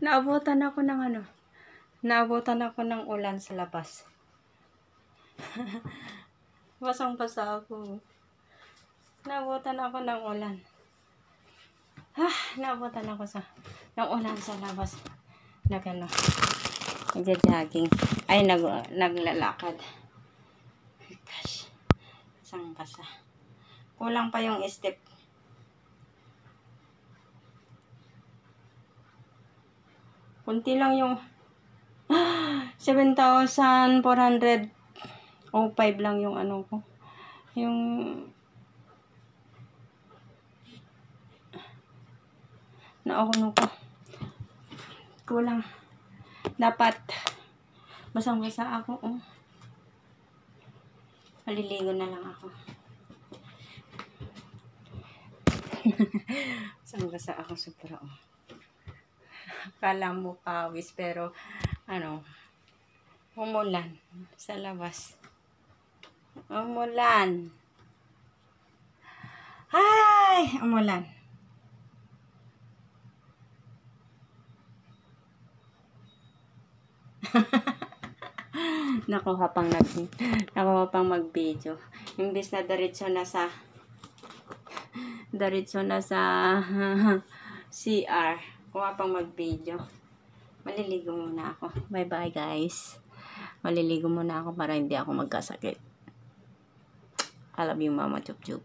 Naabutan ako ng ano. Naabutan ako ng ulan sa labas. Basang-basa ako. Naabutan ako ng ulan. Naabutan ako ng ulan sa labas. Nagano. Nagja-jogging. Ay, naglalakad. Gosh. Basang-basa. Kulang pa yung step. Kunti lang yung 7,405 lang yung ano ko. Yung naukuno ko. Kulang. Dapat basang-basa ako. Oh. Maliligo na lang ako. Basang-basa ako sobra. Oh. Kala mo pawis pero ano, umulan sa labas. Umulan. Ay, umulan. Nakuha pang mag-video. Imbis na diretso na sa CR. Kuha pang mag-video. Maliligo muna ako. Bye-bye guys. Maliligo muna ako para hindi ako magkasakit. I love you, Mama Chup Chup.